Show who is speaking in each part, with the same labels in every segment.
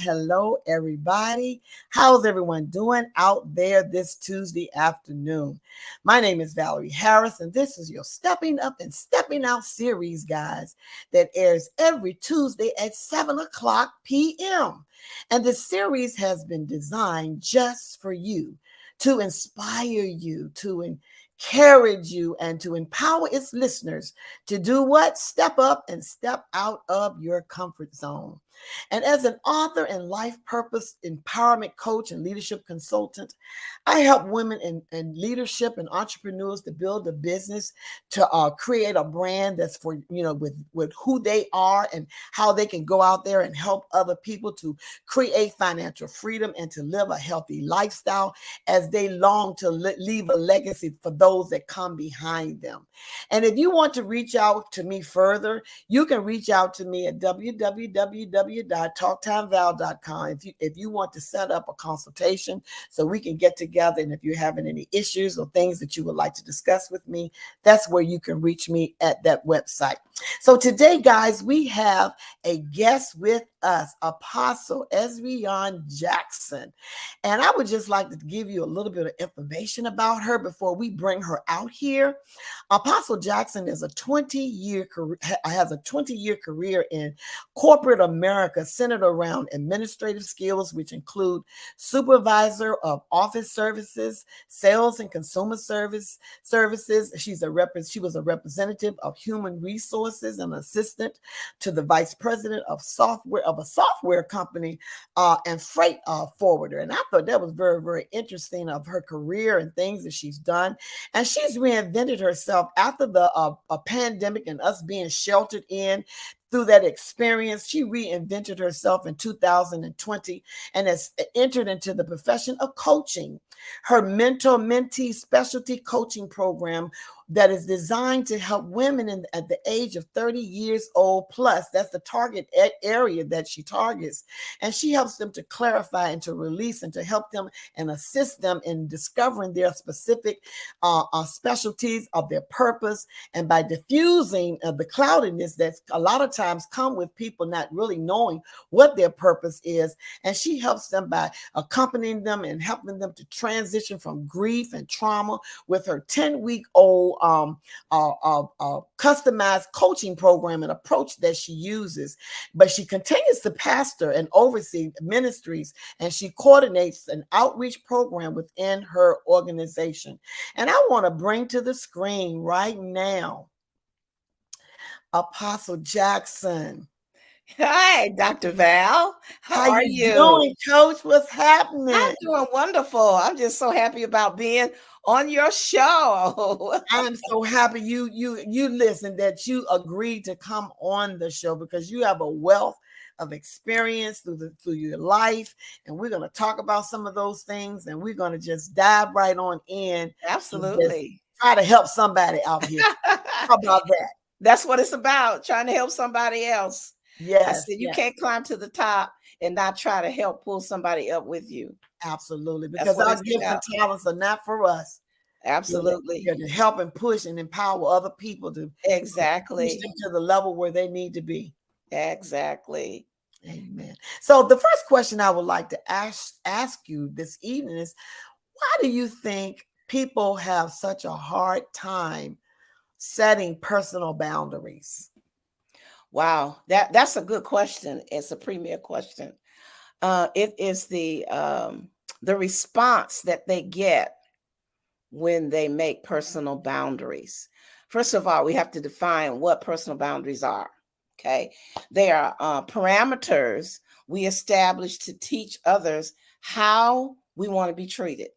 Speaker 1: Hello, everybody. How's everyone doing out there this Tuesday afternoon? My name is Valerie Harris, and this is your Stepping Up and Stepping Out series, guys, that airs every Tuesday at 7 o'clock p.m. And this series has been designed just for you, to inspire you, to encourage you, and to empower its listeners to do what? Step up and step out of your comfort zone. And as an author and life purpose empowerment coach and leadership consultant, I help women in leadership and entrepreneurs to build a business, to create a brand that's for, with who they are and how they can go out there and help other people to create financial freedom and to live a healthy lifestyle as they long to leave a legacy for those that come behind them. And if you want to reach out to me further, you can reach out to me at www.talktimeval.com if you want to set up a consultation so we can get together. And if you're having any issues or things that you would like to discuss with me, that's where you can reach me at that website. So today, guys, we have a guest with us, Apostle Ezrian Jackson. And I would just like to give you a little bit of information about her before we bring her out here. Apostle Jackson is has a 20-year career in corporate America centered around administrative skills, which include supervisor of office services, sales and consumer services. She was a representative of human resources and assistant to the vice president of software of a software company and freight forwarder. And I thought that was very, very interesting of her career and things that she's done. And she's reinvented herself after the a pandemic and us being sheltered in. Through that experience, she reinvented herself in 2020 and has entered into the profession of coaching. Her mentor-mentee specialty coaching program that is designed to help women at the age of 30 years old plus. That's the target area that she targets. And she helps them to clarify and to release and to help them and assist them in discovering their specific specialties of their purpose. And by diffusing the cloudiness that a lot of times come with people not really knowing what their purpose is. And she helps them by accompanying them and helping them to transition from grief and trauma with her 10-week-old customized coaching program and approach that she uses. But she continues to pastor and oversee ministries, and she coordinates an outreach program within her organization. And I want to bring to the screen right now Apostle Jackson.
Speaker 2: Hi, Dr. Val. How are you
Speaker 1: doing, Coach? What's happening?
Speaker 2: I'm doing wonderful. I'm just so happy about being on your show.
Speaker 1: I'm so happy you listen that you agreed to come on the show because you have a wealth of experience through your life, and we're going to talk about some of those things, and we're going to just dive right on in.
Speaker 2: Absolutely.
Speaker 1: Try to help somebody out here. How about that?
Speaker 2: That's what it's about, trying to help somebody else.
Speaker 1: Yes.
Speaker 2: I said you can't climb to the top and not try to help pull somebody up with you.
Speaker 1: Absolutely. Because our gifts and talents are not for us.
Speaker 2: Absolutely.
Speaker 1: To help and push and empower other people to push them to the level where they need to be.
Speaker 2: Exactly.
Speaker 1: Amen. So the first question I would like to ask you this evening is, why do you think people have such a hard time setting personal boundaries?
Speaker 2: Wow, that's a good question. It's a premier question. It is the response that they get when they make personal boundaries. First of all, we have to define what personal boundaries are. Okay, they are parameters we establish to teach others how we want to be treated.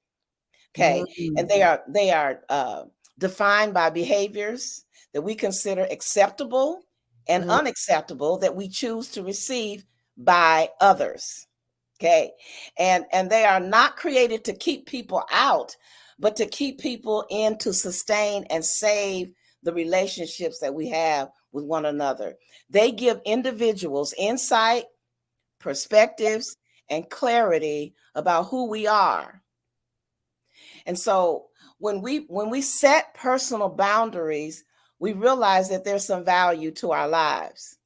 Speaker 2: Okay, and they are defined by behaviors that we consider acceptable and
Speaker 1: Mhm.
Speaker 2: unacceptable that we choose to receive by others. Okay. And they are not created to keep people out, but to keep people in to sustain and save the relationships that we have with one another. They give individuals insight, perspectives, and clarity about who we are. And so when we set personal boundaries, we realize that there's some value to our lives.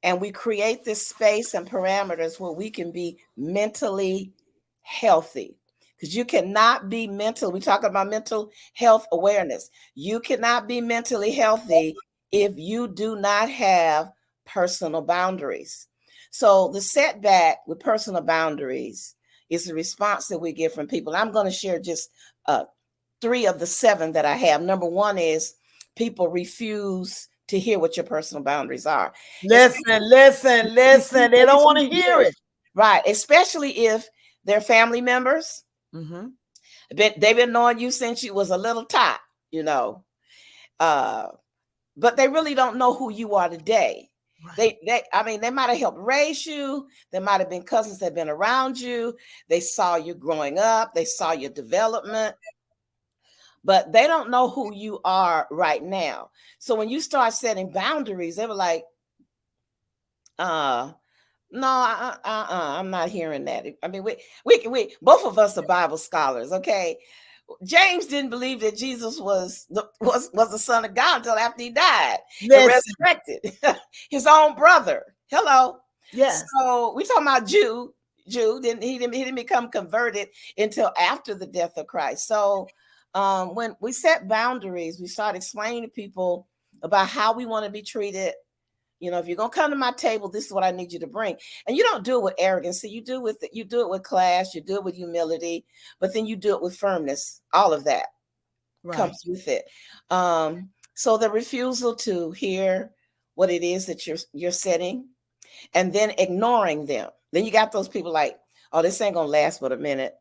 Speaker 2: And we create this space and parameters where we can be mentally healthy. Because you cannot be mental. We talk about mental health awareness. You cannot be mentally healthy if you do not have personal boundaries. So the setback with personal boundaries is the response that we get from people. I'm going to share just 3 of the 7 that I have. Number 1 is people refuse to hear what your personal boundaries are.
Speaker 1: Listen. They don't want to hear it.
Speaker 2: Right. Especially if they're family members.
Speaker 1: Mm-hmm.
Speaker 2: They've been knowing you since you was a little tot, you know. But they really don't know who you are today. Right. They might have helped raise you. There might have been cousins that have been around you. They saw you growing up. They saw your development. But they don't know who you are right now. So when you start setting boundaries, they were like, no, I'm not hearing that. I mean, we both of us are Bible scholars, okay? James didn't believe that Jesus was the Son of God until after he died and resurrected. His own brother. Hello.
Speaker 1: Yes.
Speaker 2: So we talking about Jew. He didn't become converted until after the death of Christ. So when we set boundaries, we start explaining to people about how we want to be treated. You know, if you're gonna come to my table, this is what I need you to bring. And you don't do it with arrogance. You do it with class, you do it with humility, but then you do it with firmness. All of that comes with it. So the refusal to hear what it is that you're setting, and then ignoring them. Then you got those people like, oh, this ain't gonna last but a minute.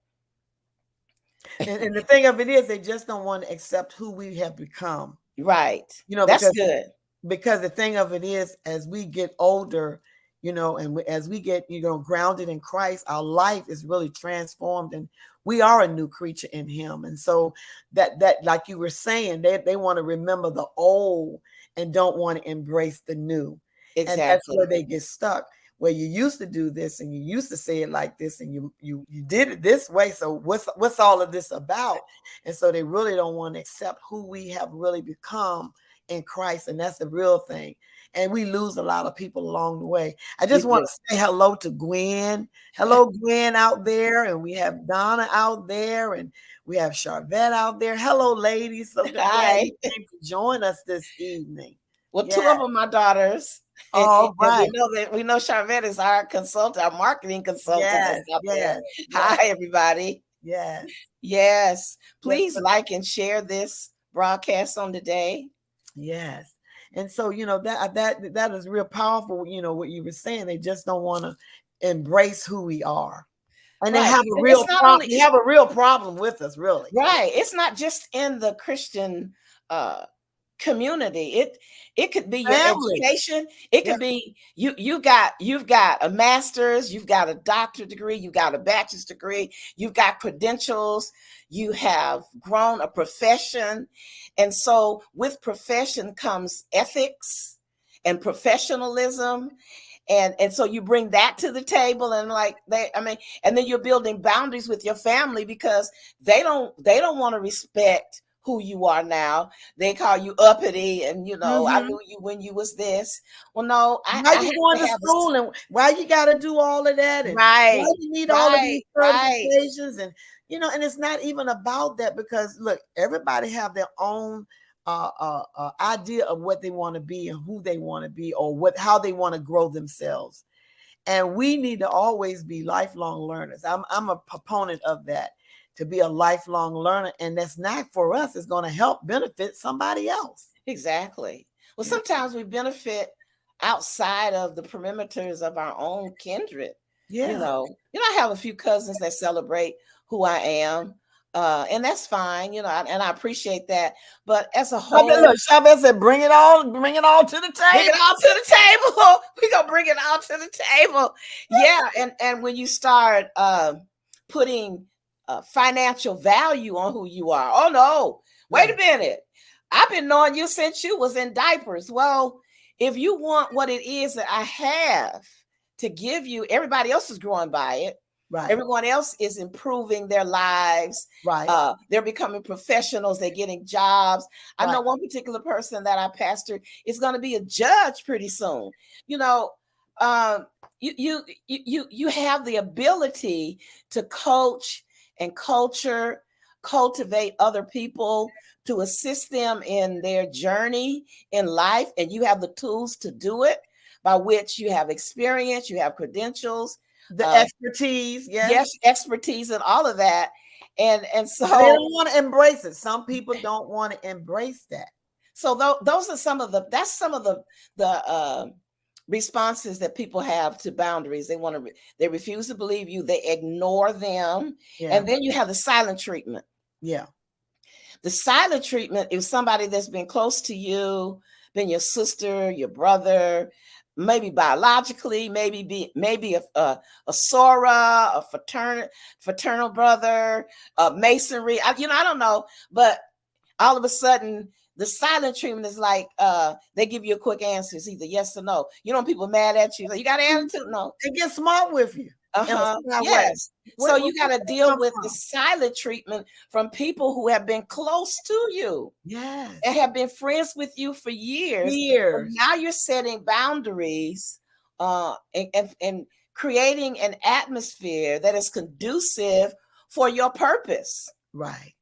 Speaker 1: And the thing of it is, they just don't want to accept who we have become.
Speaker 2: Right.
Speaker 1: You know,
Speaker 2: that's good.
Speaker 1: Because the thing of it is, as we get older, you know, and as we get, you know, grounded in Christ, our life is really transformed and we are a new creature in him. And so that like you were saying, they want to remember the old and don't want to embrace the new. Exactly. And that's where they get stuck, where you used to do this and you used to say it like this and you did it this way. So what's all of this about? And so they really don't want to accept who we have really become in Christ, and that's the real thing. And we lose a lot of people along the way. I just want to say hello to Gwen. Hello, Gwen out there, and we have Donna out there, and we have Charvette out there. Hello, ladies. So glad you came to join us this evening.
Speaker 2: Well, 2 of them, my daughters.
Speaker 1: All right.
Speaker 2: We know Charvette is our consultant, our marketing consultant. Yes. Hi, everybody. Yes. Please like and share this broadcast on today.
Speaker 1: Yes. And so, you know, that is real powerful. You know, what you were saying, they just don't want to embrace who we are. And they have a real problem. They have a real problem with us, really.
Speaker 2: Right. It's not just in the Christian community. It could be your education. It could be you've got a master's, you've got a doctorate degree, you've got a bachelor's degree, you've got credentials, you have grown a profession. And so with profession comes ethics and professionalism. And so you bring that to the table, and and then you're building boundaries with your family because they don't want to respect who you are now. They call you uppity, and you know, I knew you when you was this. Well, no,
Speaker 1: why you going to school and why you got to do all of that? And why you need all of these certifications? And you know, and it's not even about that, because look, everybody have their own idea of what they want to be and who they want to be, or how they want to grow themselves. And we need to always be lifelong learners. I'm a proponent of that, to be a lifelong learner. And that's not for us. It's going to help benefit somebody else.
Speaker 2: Exactly. Well, sometimes we benefit outside of the perimeters of our own kindred. You know, I have a few cousins that celebrate who I am. And that's fine, you know, and I appreciate that. But as a
Speaker 1: Look,
Speaker 2: whole,
Speaker 1: Chavez said, bring it all to the
Speaker 2: bring
Speaker 1: table.
Speaker 2: it all to the table. We gonna bring it all to the table. Yeah, and when you start putting financial value on who you are. Oh no, wait a minute. I've been knowing you since you was in diapers. Well, if you want what it is that I have to give you, everybody else is growing by it.
Speaker 1: Right.
Speaker 2: Everyone else is improving their lives.
Speaker 1: Right.
Speaker 2: They're becoming professionals. They're getting jobs. I
Speaker 1: Right.
Speaker 2: know one particular person that I pastor is going to be a judge pretty soon. You know, you have the ability to coach and cultivate other people, to assist them in their journey in life, and you have the tools to do it, by which you have experience, you have credentials,
Speaker 1: the expertise,
Speaker 2: yes, expertise, and all of that. And so
Speaker 1: they don't want to embrace it. Some people don't want to embrace that.
Speaker 2: So those are some of the responses that people have to boundaries. They refuse to believe you, they ignore them. And then you have the silent treatment.
Speaker 1: Yeah.
Speaker 2: The silent treatment is somebody that's been close to you, been your sister, your brother, maybe biologically, maybe a Sora, a fraternal brother, masonry. I don't know, but all of a sudden the silent treatment is like they give you a quick answer. It's either yes or no. You know, people mad at you. Like, you got an attitude? No.
Speaker 1: They get smart with you.
Speaker 2: Yes. So you got to deal with the silent treatment from people who have been close to you.
Speaker 1: Yes.
Speaker 2: And have been friends with you for years. Now you're setting boundaries and creating an atmosphere that is conducive for your purpose.
Speaker 1: Right.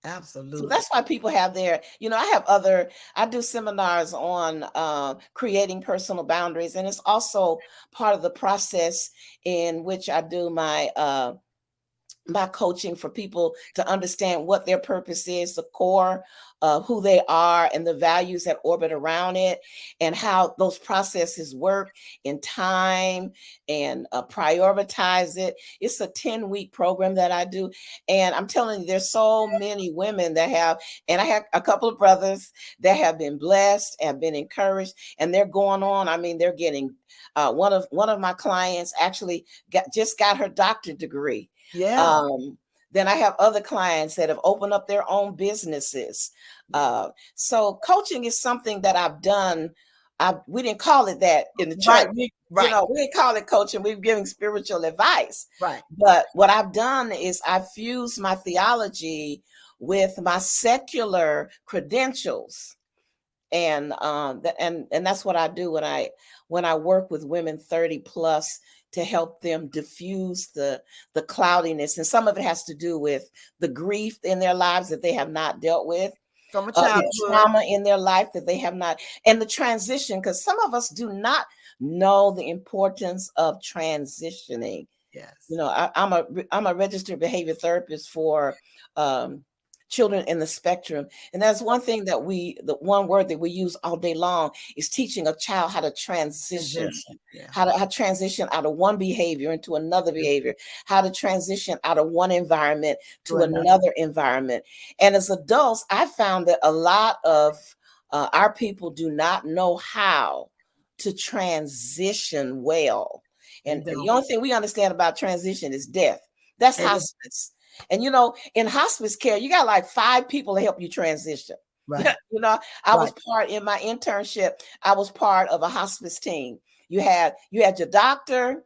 Speaker 1: Absolutely.
Speaker 2: So that's why people have their, I do seminars on creating personal boundaries. And it's also part of the process in which I do my coaching for people to understand what their purpose is, the core of who they are, and the values that orbit around it, and how those processes work in time, and prioritize it. It's a 10-week program that I do. And I'm telling you, there's so many women that have, and I have a couple of brothers that have been blessed, have been encouraged, and they're going on. I mean, they're getting, one of my clients actually just got her doctorate degree.
Speaker 1: Yeah.
Speaker 2: Then I have other clients that have opened up their own businesses. So coaching is something that I've done. We didn't call it that in the church.
Speaker 1: Right.
Speaker 2: We didn't call it coaching. We're giving spiritual advice.
Speaker 1: Right.
Speaker 2: But what I've done is I've fused my theology with my secular credentials. And that's what I do when I work with women 30 plus, to help them diffuse the cloudiness. And some of it has to do with the grief in their lives that they have not dealt with,
Speaker 1: from a childhood,
Speaker 2: the trauma in their life that they have not, and the transition, because some of us do not know the importance of transitioning.
Speaker 1: Yes.
Speaker 2: I'm a registered behavior therapist for children in the spectrum. And that's one thing that the one word that we use all day long is teaching a child how to transition, how to transition out of one behavior into another behavior, how to transition out of one environment to another environment. And as adults, I found that a lot of our people do not know how to transition well. And the only thing we understand about transition is death. That's hospice. And, in hospice care, you got like 5 people to help you transition.
Speaker 1: Right.
Speaker 2: I was in my internship, I was part of a hospice team. You had your doctor,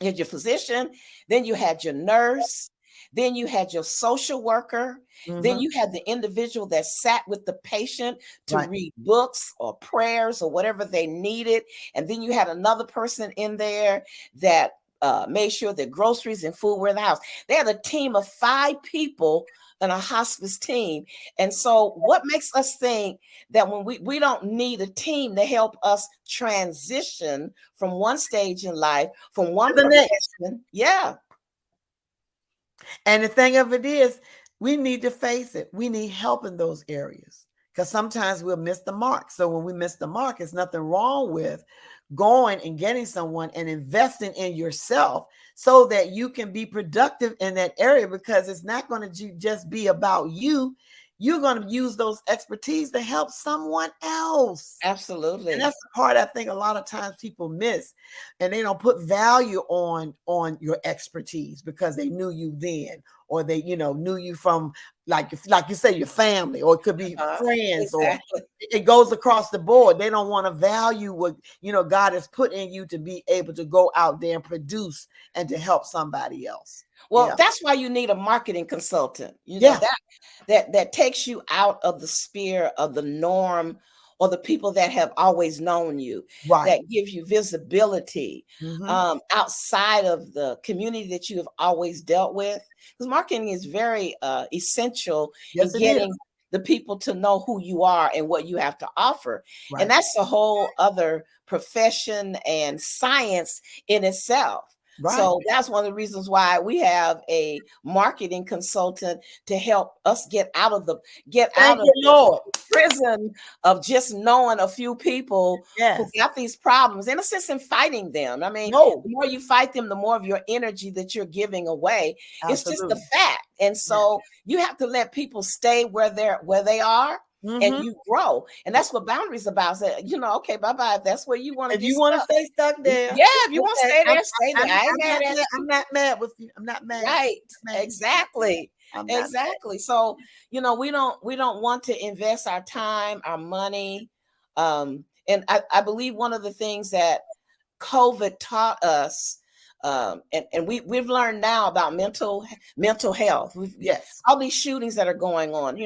Speaker 2: you had your physician, then you had your nurse, then you had your social worker, then you had the individual that sat with the patient to read books or prayers or whatever they needed. And then you had another person in there that made sure that groceries and food were in the house. They had a team of 5 people in a hospice team. And so what makes us think that when we don't need a team to help us transition from one stage in life, from one to the next? Yeah.
Speaker 1: And the thing of it is, we need to face it. We need help in those areas. because sometimes we'll miss the mark. So when we miss the mark, there's nothing wrong with going and getting someone and investing in yourself so that you can be productive in that area, because it's not going to just be about you. You're going to use those expertise to help someone else.
Speaker 2: Absolutely.
Speaker 1: And that's the part I think a lot of times people miss, and they don't put value on your expertise because they knew you then, or they, knew you from, like you say, your family, or it could be friends,
Speaker 2: exactly.
Speaker 1: or it goes across the board. They don't want to value what, God has put in you to be able to go out there and produce and to help somebody else.
Speaker 2: Well, that's why you need a marketing consultant. That takes you out of the sphere of the norm, or the people that have always known you,
Speaker 1: right?
Speaker 2: That give you visibility outside of the community that you have always dealt with. Because marketing is very essential in getting the people to know who you are and what you have to offer. Right. And that's a whole other profession and science in itself. Right. So that's one of the reasons why we have a marketing consultant to help us get out of the prison of just knowing a few people who got these problems, in a sense, in fighting them. I mean, the more you fight them, the more of your energy that you're giving away. Absolutely. It's just a fact. And so you have to let people stay where they are. And you grow, and that's what boundaries about. Say, okay, bye-bye. If that's where you want to get,
Speaker 1: if you want to stay stuck there,
Speaker 2: if you want to stay there, stay there.
Speaker 1: I'm not mad with you. I'm not mad.
Speaker 2: Right? Exactly. Exactly. So we don't want to invest our time, our money, and I believe one of the things that COVID taught us. And we've learned now about mental health. All these shootings that are going on,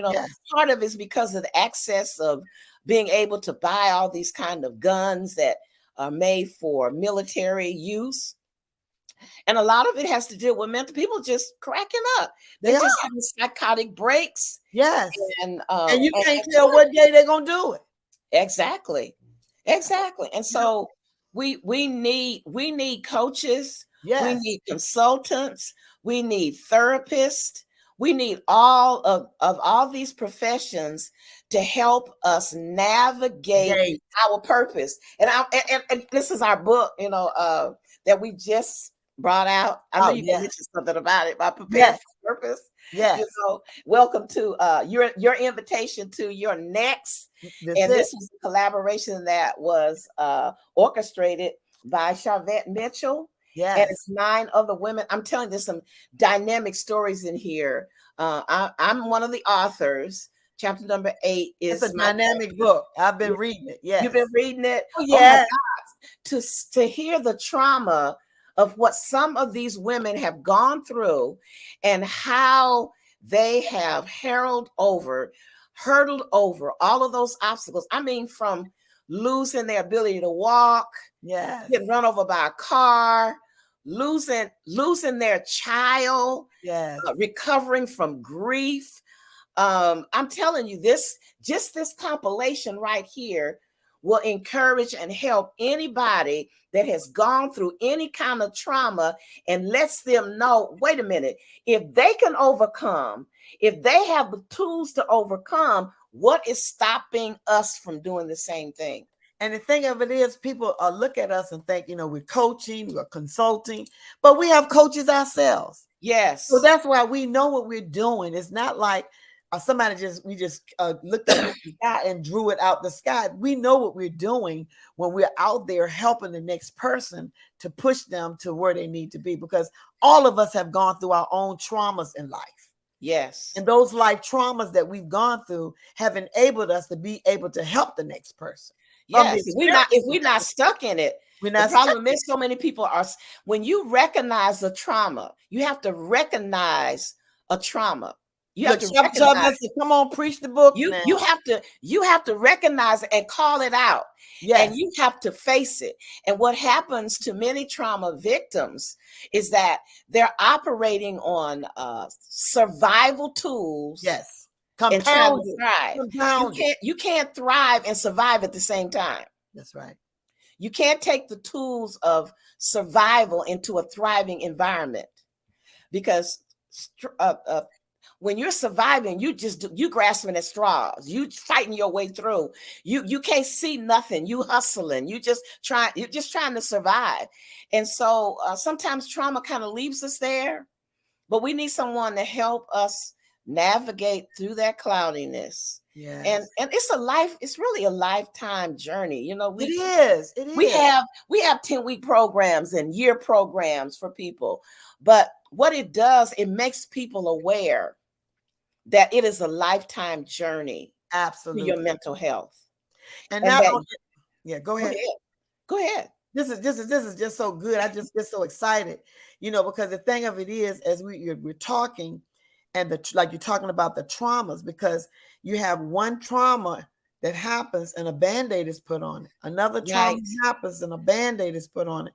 Speaker 2: part of it is because of the access of being able to buy all these kind of guns that are made for military use. And a lot of it has to do with mental people just cracking up. They're just having psychotic breaks.
Speaker 1: Yes.
Speaker 2: And
Speaker 1: you can't tell what day they're going to do it.
Speaker 2: Exactly. And so we need coaches. Yes. We need consultants. We need therapists. We need all of all these professions to help us navigate our purpose. And this is our book, that we just brought out. I know you can mention something about it. About preparing for purpose. Yes. Welcome to your invitation to your next. This was a collaboration that was orchestrated by Charvette Mitchell. Yes. And it's 9 other women. I'm telling you, there's some dynamic stories in here. I'm one of the authors. Chapter number 8 is
Speaker 1: a dynamic book. I've been reading it. Yes.
Speaker 2: You've been reading it?
Speaker 1: Oh, yeah.
Speaker 2: To hear the trauma of what some of these women have gone through and how they have hurdled over all of those obstacles. I mean, from losing their ability to walk, getting run over by a car, losing their child, recovering from grief. I'm telling you, this compilation right here will encourage and help anybody that has gone through any kind of trauma, and lets them know, wait a minute, if they can overcome, if they have the tools to overcome, what is stopping us from doing the same thing?
Speaker 1: And the thing of it is, people look at us and think, we're coaching, we're consulting, but we have coaches ourselves.
Speaker 2: Yes.
Speaker 1: So that's why we know what we're doing. It's not like somebody we just looked up at the sky and drew it out the sky. We know what we're doing when we're out there helping the next person to push them to where they need to be, because all of us have gone through our own traumas in life.
Speaker 2: Yes.
Speaker 1: And those life traumas that we've gone through have enabled us to be able to help the next person.
Speaker 2: Yes, if we're not stuck in it. The problem is, so many people are. When you recognize a trauma, you have to recognize a trauma. You have to recognize.
Speaker 1: Come on, preach the book.
Speaker 2: You have to recognize it and call it out. Yes. And you have to face it. And what happens to many trauma victims is that they're operating on survival tools.
Speaker 1: Yes.
Speaker 2: Compounded. You can't thrive and survive at the same time.
Speaker 1: That's right.
Speaker 2: You can't take the tools of survival into a thriving environment, because when you're surviving, you grasping at straws, you fighting your way through. You can't see nothing. You hustling. You're just trying to survive. And so sometimes trauma kind of leaves us there, but we need someone to help us navigate through that cloudiness.
Speaker 1: Yes.
Speaker 2: And it's really a lifetime journey. You know,
Speaker 1: It is. It is.
Speaker 2: we have 10-week programs and year programs for people. But what it does, it makes people aware that it is a lifetime journey to
Speaker 1: Absolutely.
Speaker 2: your mental health.
Speaker 1: And
Speaker 2: And
Speaker 1: now,
Speaker 2: that,
Speaker 1: yeah, go ahead.
Speaker 2: Go ahead.
Speaker 1: This is just so good. I just get so excited, because the thing of it is, as we're talking, and like you're talking about the traumas, because you have one trauma that happens and a Band-Aid is put on it. Another trauma happens and a Band-Aid is put on it.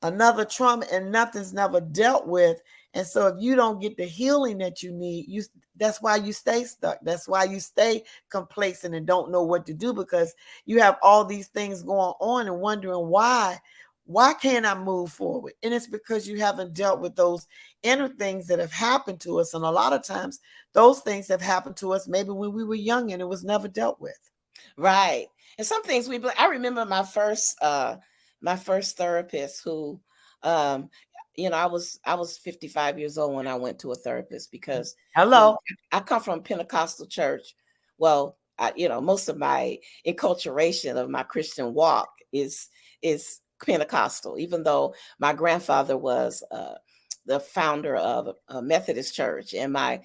Speaker 1: Another trauma and nothing's never dealt with. And so if you don't get the healing that you need, that's why you stay stuck. That's why you stay complacent and don't know what to do, because you have all these things going on and wondering why can't I move forward? And it's because you haven't dealt with those inner things that have happened to us. And a lot of times those things have happened to us maybe when we were young and it was never dealt with.
Speaker 2: Right. And some things I remember my first therapist who, I was 55 years old when I went to a therapist, because I come from a Pentecostal church. Well, most of my enculturation of my Christian walk is Pentecostal, even though my grandfather was the founder of a Methodist church, and my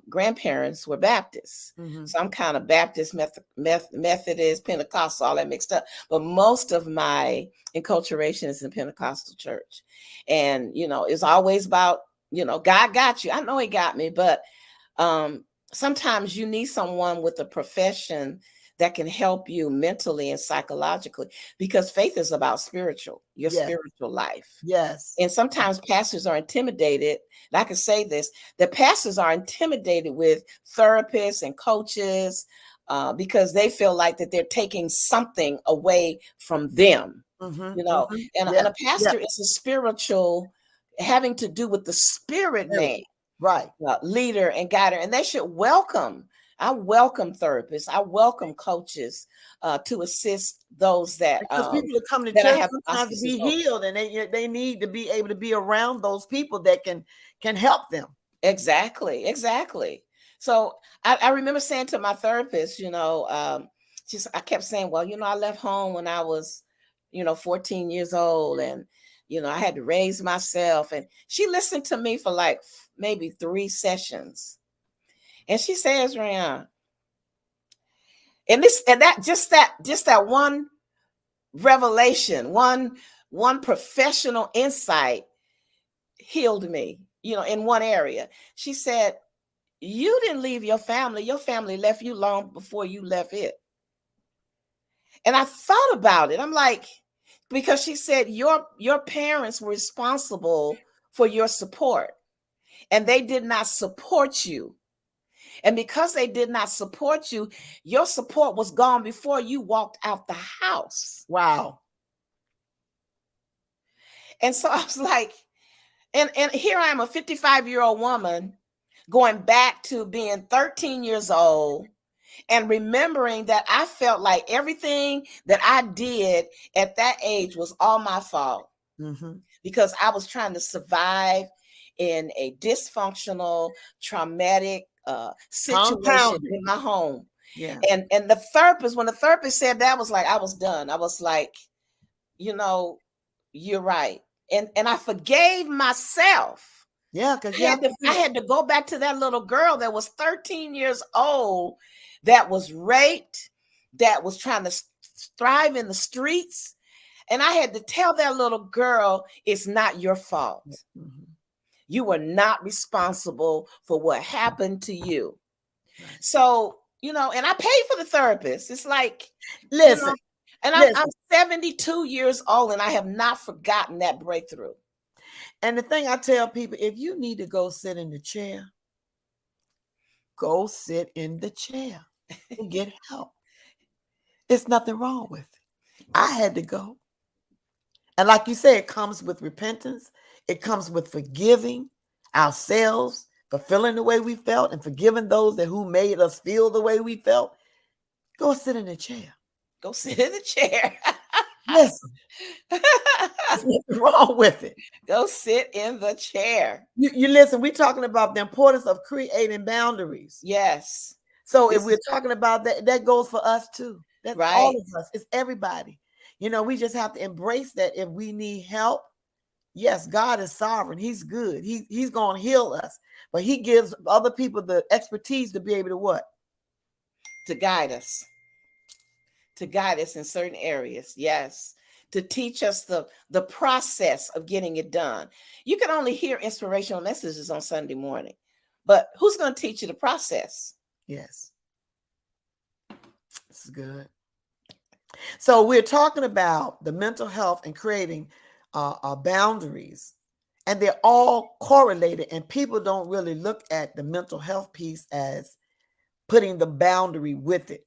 Speaker 2: grandparents were Baptists.
Speaker 1: Mm-hmm.
Speaker 2: So I'm kind of Baptist, Methodist, Pentecostal, all that mixed up. But most of my enculturation is in Pentecostal church. And, it's always about, God got you. I know he got me, but sometimes you need someone with a profession that can help you mentally and psychologically, because faith is about spiritual life.
Speaker 1: Yes.
Speaker 2: And sometimes pastors are intimidated. And I can say this, that pastors are intimidated with therapists and coaches because they feel like that they're taking something away from them,
Speaker 1: mm-hmm,
Speaker 2: And a pastor is a spiritual, having to do with the spirit man,
Speaker 1: right?
Speaker 2: Leader and guider. And they should I welcome therapists. I welcome coaches to assist those that
Speaker 1: because people come to church sometimes to be healed, and they need to be able to be around those people that can help them.
Speaker 2: Exactly. So I remember saying to my therapist, I kept saying, well, I left home when I was, 14 years old, and I had to raise myself. And she listened to me for like maybe 3 sessions. And she says, Rian, just that one revelation, one professional insight healed me, in one area. She said, you didn't leave your family left you long before you left it. And I thought about it. I'm like, because she said your parents were responsible for your support, and they did not support you. And because they did not support you, your support was gone before you walked out the house.
Speaker 1: Wow.
Speaker 2: And so I was like, and here I am, a 55-year-old woman, going back to being 13 years old and remembering that I felt like everything that I did at that age was all my fault, because I was trying to survive in a dysfunctional, traumatic situation in my home.
Speaker 1: Yeah.
Speaker 2: And when the therapist said that, was like, I was done. I was like, you're right. And I forgave myself.
Speaker 1: Yeah, because
Speaker 2: I had to go back to that little girl that was 13 years old, that was raped, that was trying to thrive in the streets. And I had to tell that little girl, it's not your fault. You were not responsible for what happened to you. Right. So, and I paid for the therapist. It's like,
Speaker 1: listen,
Speaker 2: I'm 72 years old, and I have not forgotten that breakthrough.
Speaker 1: And the thing I tell people, if you need to go sit in the chair, go sit in the chair and get help. There's nothing wrong with it. I had to go. And like you say, it comes with repentance. It comes with forgiving ourselves, for feeling the way we felt and forgiving those that who made us feel the way we felt, go sit in a chair.
Speaker 2: Go sit in the chair.
Speaker 1: Listen, there's nothing wrong with it.
Speaker 2: Go sit in the chair.
Speaker 1: You listen, we're talking about the importance of creating boundaries.
Speaker 2: Yes.
Speaker 1: So if we're talking about that, that goes for us too. That's
Speaker 2: Right.
Speaker 1: all of us. It's everybody. You know, we just have to embrace that if we need help. Yes, God is sovereign. He's good. He's going to heal us. But he gives other people the expertise to be able to what?
Speaker 2: To guide us. To guide us in certain areas. Yes. To teach us the process of getting it done. You can only hear inspirational messages on Sunday morning. But who's going to teach you the process?
Speaker 1: Yes. This is good. So we're talking about the mental health and creating boundaries, and they're all correlated, and people don't really look at the mental health piece as putting the boundary with it.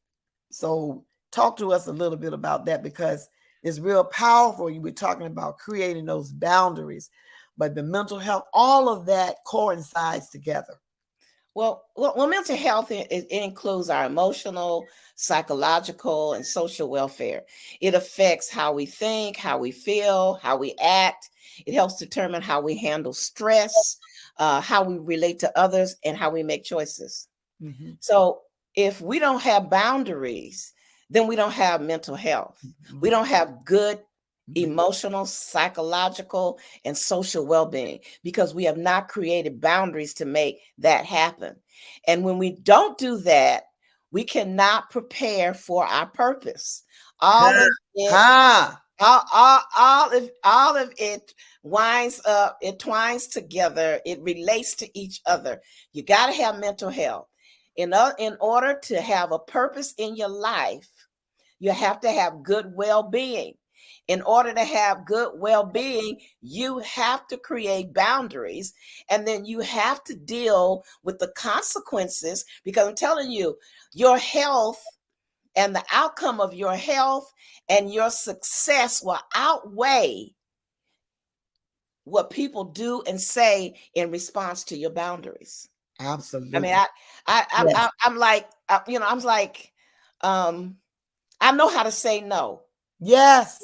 Speaker 1: So talk to us a little bit about that, because it's real powerful. You were talking about creating those boundaries, but the mental health, all of that coincides together.
Speaker 2: Well, mental health, it includes our emotional, psychological, and social welfare. It affects how we think, how we feel, how we act. It helps determine how we handle stress, how we relate to others, and how we make choices.
Speaker 1: Mm-hmm.
Speaker 2: So if we don't have boundaries, then we don't have mental health.
Speaker 1: Mm-hmm.
Speaker 2: We don't have good emotional, psychological, and social well-being, because we have not created boundaries to make that happen. And when we don't do that, we cannot prepare for our purpose. All of it winds up, it twines together, it relates to each other. You got to have mental health. In order to have a purpose in your life, you have to have good well-being. In order to have good well-being, you have to create boundaries, and then you have to deal with the consequences, because I'm telling you, your health and the outcome of your health and your success will outweigh what people do and say in response to your boundaries.
Speaker 1: Absolutely.
Speaker 2: I mean, I'm like, I know how to say no.
Speaker 1: Yes.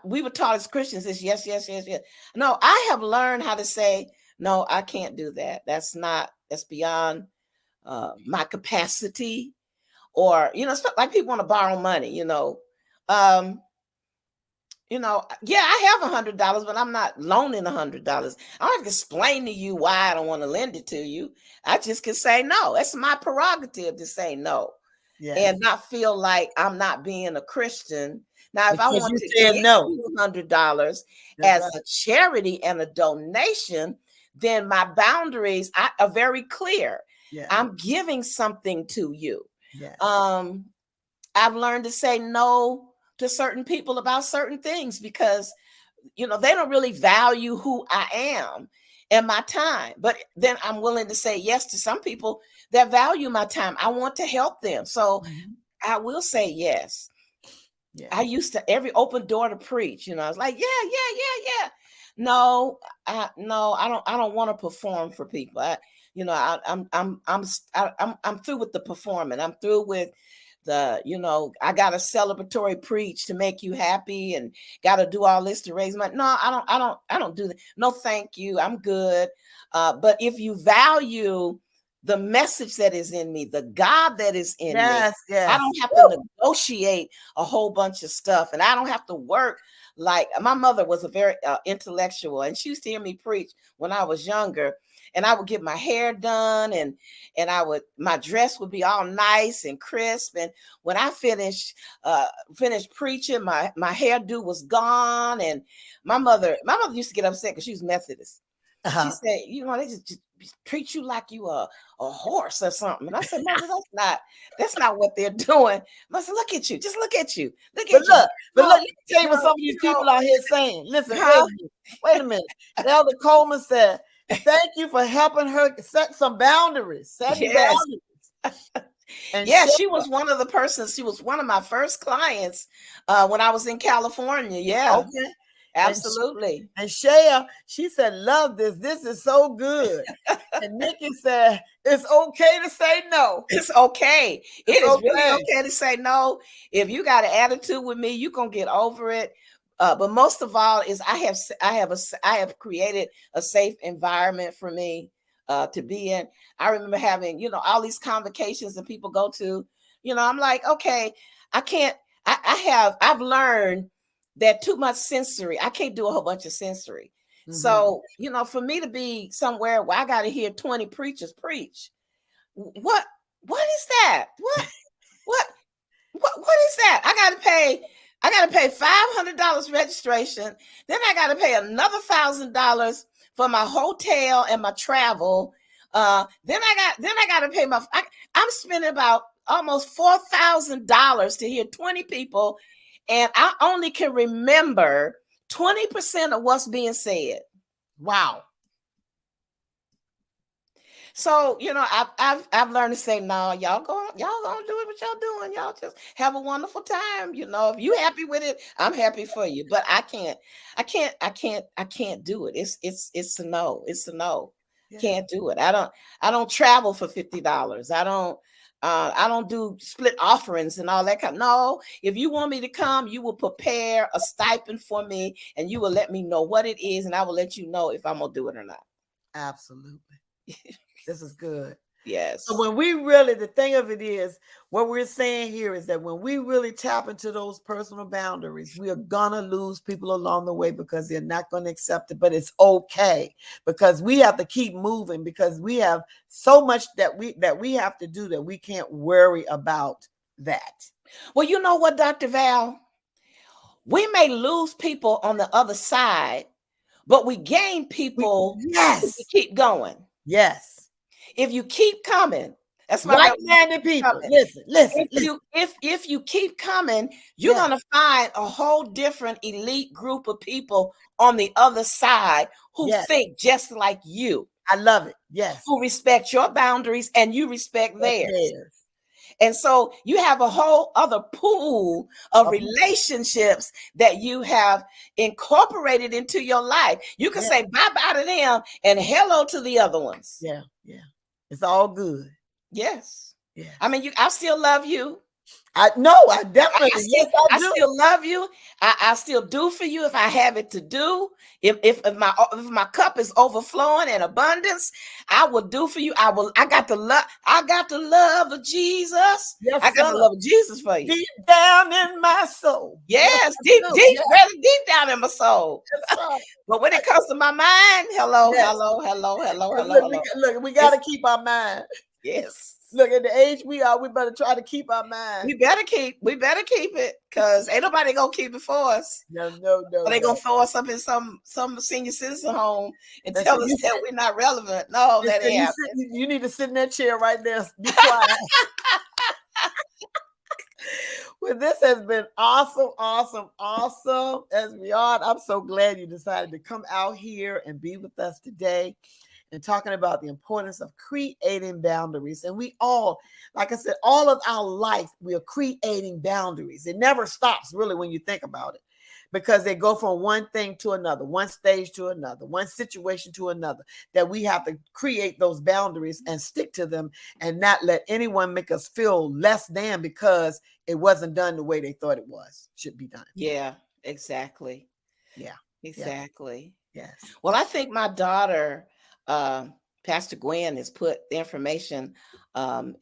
Speaker 2: We were taught as Christians is yes, yes, yes, yes. No, I have learned how to say, no, I can't do that. That's beyond my capacity. Or, it's like people want to borrow money, yeah, I have $100, but I'm not loaning $100. I don't have to explain to you why I don't want to lend it to you. I just can say no. It's my prerogative to say no. Yes. And not feel like I'm not being a Christian. Now, if I want to give you $100 as a charity and a donation, then my boundaries are very clear. Yeah. I'm giving something to you. Yeah. I've learned to say no to certain people about certain things, because, they don't really value who I am and my time. But then I'm willing to say yes to some people that value my time. I want to help them. So I will say yes. Yeah. I used to every open door to preach, I was like, yeah. No, I don't want to perform for people. I'm through with the performing. I'm through with I got a celebratory preach to make you happy and got to do all this to raise money. No, I don't do that. No, thank you. I'm good. But if you value the message that is in me, the God that is in me, I don't have to negotiate a whole bunch of stuff, and I don't have to work. Like, my mother was a very intellectual, and she used to hear me preach when I was younger, and I would get my hair done, and my dress would be all nice and crisp. And when I finished preaching, my hairdo was gone. And my mother used to get upset because she was Methodist. She said, they just treat you like you a horse or something. And I said, Mother, that's not what they're doing. I said, look at you. Just look at you. Look, let
Speaker 1: me tell you what some of these people out here saying. Listen, wait a minute. Elder Coleman said, thank you for helping her set some boundaries. Boundaries.
Speaker 2: She was one of the persons. She was one of my first clients when I was in California. Yeah.
Speaker 1: Okay.
Speaker 2: Absolutely.
Speaker 1: And Shea, she said, love this. This is so good. And Nikki said, it's okay to say no.
Speaker 2: It's okay.
Speaker 1: It's
Speaker 2: It is
Speaker 1: okay.
Speaker 2: really okay to say no. If you got an attitude with me, you're gonna get over it. But most of all, is I have created a safe environment for me to be in. I remember having, all these convocations and people go to, I'm like, okay, I can't. I've learned that too much sensory. I can't do a whole bunch of sensory.
Speaker 1: Mhm.
Speaker 2: So, for me to be somewhere where I got to hear 20 preachers preach, what is that? What is that? I gotta pay $500 registration. Then I gotta pay another $1,000 for my hotel and my travel. Then I gotta pay I'm spending about almost $4,000 to hear 20 people, and I only can remember 20% of what's being said.
Speaker 1: Wow.
Speaker 2: So, I've learned to say, no, y'all gonna do what y'all doing. Y'all just have a wonderful time. If you happy with it, I'm happy for you. But I can't do it. It's a no. It's a no.
Speaker 1: Yeah.
Speaker 2: Can't do it. I don't travel for $50. I don't do split offerings and all that kind. No, if you want me to come, you will prepare a stipend for me and you will let me know what it is, and I will let you know if I'm gonna do it or not.
Speaker 1: Absolutely. This is good.
Speaker 2: Yes.
Speaker 1: So when we really, the thing of it is, what we're saying here is that when we really tap into those personal boundaries, we are gonna lose people along the way because they're not going to accept it. But it's okay, because we have to keep moving, because we have so much that we have to do that we can't worry about that.
Speaker 2: Well, you know what, Dr. Val? We may lose people on the other side, but we gain people
Speaker 1: Yes.
Speaker 2: if we keep going.
Speaker 1: Yes.
Speaker 2: If you keep coming, that's why
Speaker 1: like-minded people. Listen.
Speaker 2: If you keep coming, you're gonna find a whole different elite group of people on the other side who think just like you.
Speaker 1: I love it. Yes.
Speaker 2: Who respect your boundaries and you respect theirs. And so you have a whole other pool of relationships that you have incorporated into your life. You can say bye-bye to them and hello to the other ones.
Speaker 1: Yeah. It's all good.
Speaker 2: Yes. I mean, I still love you.
Speaker 1: I definitely.
Speaker 2: I still love you. I still do for you if I have it to do. If my cup is overflowing in abundance, I will do for you. I got the love of Jesus.
Speaker 1: Yes,
Speaker 2: I got the love of Jesus for you.
Speaker 1: Deep down in my soul.
Speaker 2: Yes, really deep down in my soul. Right. But when it comes to my mind, hello.
Speaker 1: Look, we got to keep our mind.
Speaker 2: Yes.
Speaker 1: Look, at the age we are, we better try to keep our mind.
Speaker 2: We better keep it, because ain't nobody gonna keep it for us.
Speaker 1: No.
Speaker 2: Or they gonna throw us up in some senior citizen home and tell us that we're not relevant. No, that ain't happening.
Speaker 1: You need to sit in that chair right there. Be quiet. Well, this has been awesome. Esrian, I'm so glad you decided to come out here and be with us today and talking about the importance of creating boundaries. And we all, like I said, all of our life, we are creating boundaries. It never stops, really, when you think about it, because they go from one thing to another, one stage to another, one situation to another, that we have to create those boundaries and stick to them and not let anyone make us feel less than because it wasn't done the way they thought it should be done.
Speaker 2: Yeah, exactly.
Speaker 1: Yeah,
Speaker 2: exactly.
Speaker 1: Yes.
Speaker 2: Well, I think my daughter, Pastor Gwen, has put the information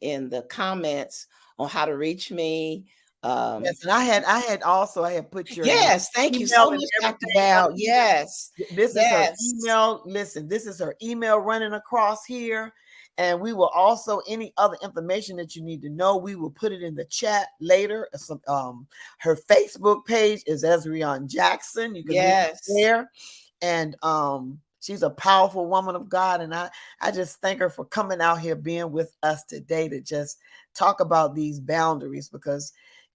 Speaker 2: in the comments on how to reach me.
Speaker 1: Yes, and I had put your
Speaker 2: thank you so much, Dr. Val. Yes.
Speaker 1: This is her email. Listen, this is her email running across here. And we will also, any other information that you need to know, we will put it in the chat later. Her Facebook page is Esrian Jackson. You can read there. And she's a powerful woman of God. And I just thank her for coming out here, being with us today to just talk about these boundaries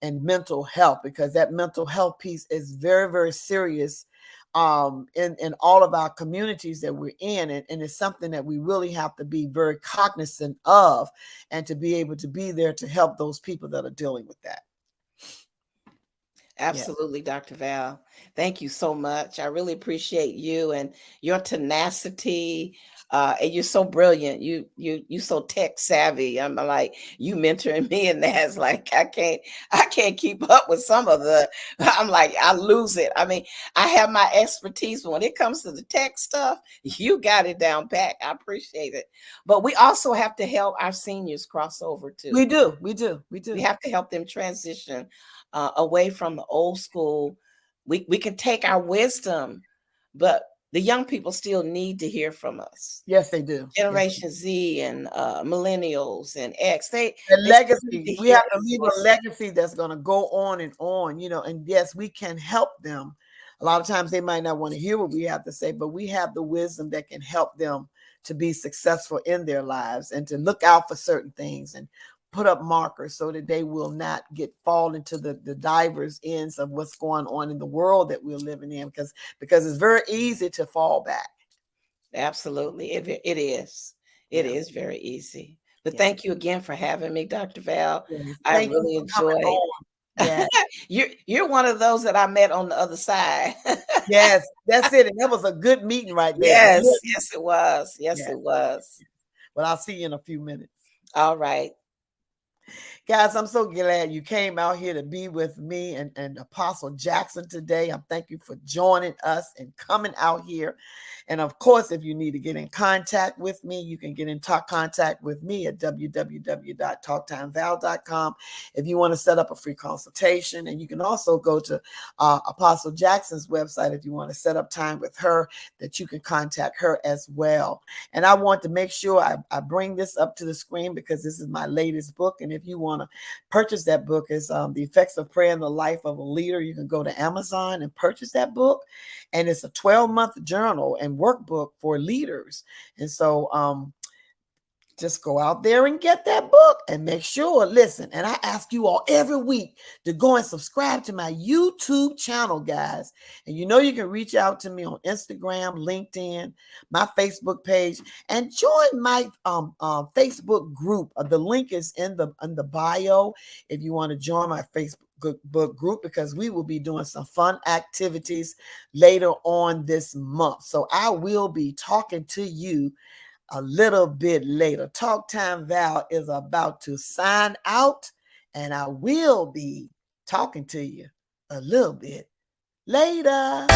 Speaker 1: and mental health, because that mental health piece is very, very serious in all of our communities that we're in. And it's something that we really have to be very cognizant of, and to be able to be there to help those people that are dealing with that.
Speaker 2: Absolutely, Dr. Val. Thank you so much. I really appreciate you and your tenacity. And you're so brilliant. You so tech savvy. I'm like you mentoring me, and that's like I can't keep up with some of the. I'm like I lose it. I mean, I have my expertise, but when it comes to the tech stuff, you got it down pat. I appreciate it. But we also have to help our seniors cross over too.
Speaker 1: We do. We do. We
Speaker 2: We
Speaker 1: do.
Speaker 2: have to help them transition away from the old school. We can take our wisdom, but the young people still need to hear from us.
Speaker 1: Yes, they do. Yes.
Speaker 2: Generation Z and millennials and X,
Speaker 1: The
Speaker 2: they still need
Speaker 1: legacy.
Speaker 2: to
Speaker 1: We
Speaker 2: hear
Speaker 1: have to
Speaker 2: us
Speaker 1: leave a
Speaker 2: voices.
Speaker 1: legacy that's going to go on and on, you know. And yes, we can help them. A lot of times they might not want to hear what we have to say, but we have the wisdom that can help them to be successful in their lives and to look out for certain things and put up markers so that they will not fall into the diverse ends of what's going on in the world that we're living in, because it's very easy to fall back.
Speaker 2: Absolutely. It is. It
Speaker 1: Yeah.
Speaker 2: is very easy. But
Speaker 1: Yeah.
Speaker 2: thank you again for having me, Dr. Val.
Speaker 1: Yes.
Speaker 2: I
Speaker 1: Thank you
Speaker 2: really
Speaker 1: for coming
Speaker 2: enjoyed.
Speaker 1: on. Yeah.
Speaker 2: You're one of those that I met on the other side.
Speaker 1: Yes, that's it. And that was a good meeting right there.
Speaker 2: Yes,
Speaker 1: Good.
Speaker 2: yes, it was. Yes,
Speaker 1: Yeah.
Speaker 2: it was.
Speaker 1: Well, I'll see you in a few minutes.
Speaker 2: All right.
Speaker 1: Guys, I'm so glad you came out here to be with me and Apostle Jackson today. I thank you for joining us and coming out here. And of course, if you need to get in contact with me, you can get in contact with me at www.talktimeval.com. If you want to set up a free consultation, and you can also go to Apostle Jackson's website if you want to set up time with her, that you can contact her as well. And I want to make sure I bring this up to the screen because this is my latest book. And if you want to purchase that book, is The Effects of Prayer in the Life of a Leader. You can go to Amazon and purchase that book. And it's a 12-month journal and workbook for leaders. And so just go out there and get that book and make sure, listen, and I ask you all every week to go and subscribe to my YouTube channel, guys. And you know you can reach out to me on Instagram, LinkedIn, my Facebook page, and join my Facebook group. The link is in the bio if you want to join my Facebook book group, because we will be doing some fun activities later on this month. So I will be talking to you a little bit later. Talk Time Val is about to sign out, and I will be talking to you a little bit later.